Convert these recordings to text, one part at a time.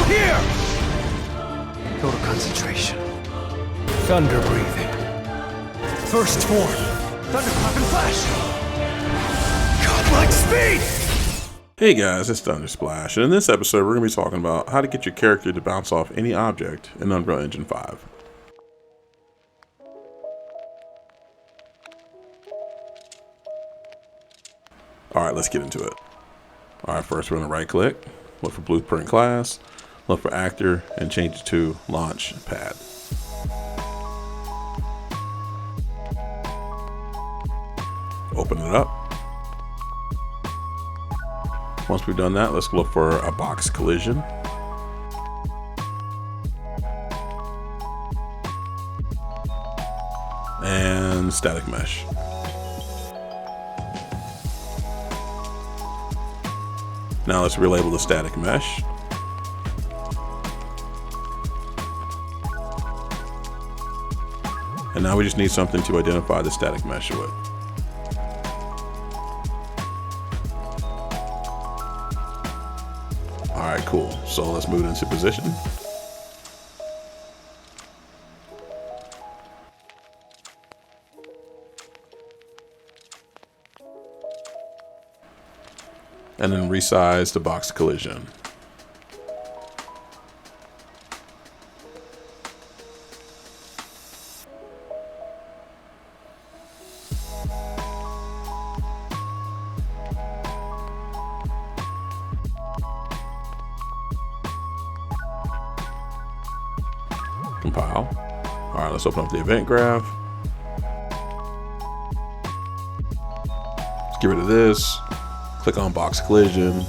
Here! Total concentration. Thunder breathing. First form. Thunderclap and flash. Godlike speed! Hey guys, it's Thundersplash, and in this episode we're going to be talking about how to get your character to bounce off any object in Unreal Engine 5. Alright, let's get into it. Alright, first we're going to right click, look for Blueprint Class, look for Actor, and change it to Launch Pad. Open it up. Once we've done that, let's look for a box collision. And static mesh. Now let's relabel the static mesh. And now we just need something to identify the static mesh with. Alright, cool. So let's move it into position. And then resize the box collision. Compile. All right, let's open up the event graph. Let's get rid of this. Click on box collision,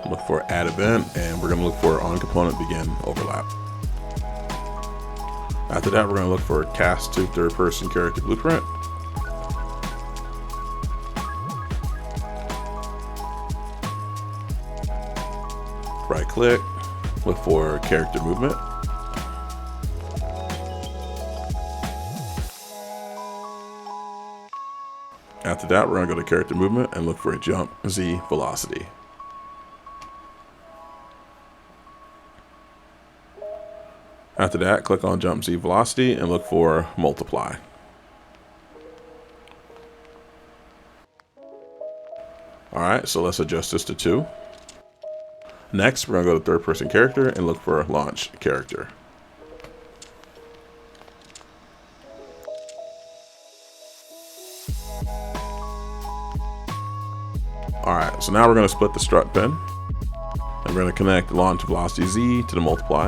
look for add event, and we're going to look for on component begin overlap. After that, we're going to look for cast to third person character blueprint. Right click, look for character movement. After that, we're going to go to character movement and look for a jump Z velocity. After that, click on jump Z velocity and look for multiply. Alright, so let's adjust this to 2. Next, we're going to go to third person character and look for launch character. Alright, so now we're going to split the strut pin, and we're going to connect the launch velocity Z to the multiply.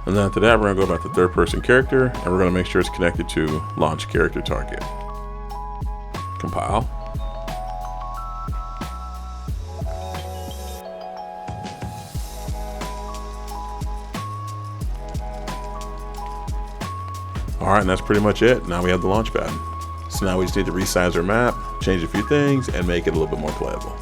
And then after that, we're going to go back to third person character, and we're going to make sure it's connected to launch character target. Compile. Alright, and that's pretty much it. Now we have the launch pad. So now we just need to resize our map, change a few things, and make it a little bit more playable.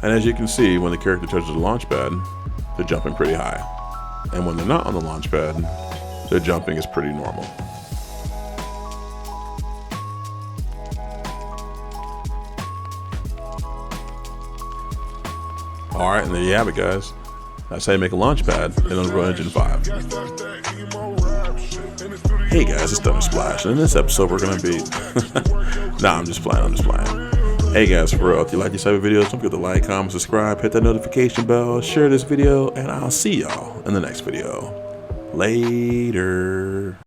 And as you can see, when the character touches the launch pad, they're jumping pretty high. And when they're not on the launch pad, their jumping is pretty normal. Alright, and there you have it, guys. That's how you make a launch pad in Unreal Engine 5. Hey guys, it's Thundersplash, and in this episode we're gonna be... Nah, I'm just playing. Hey guys, for real, if you like these type of videos, don't forget to like, comment, subscribe, hit that notification bell, share this video, and I'll see y'all in the next video. Later.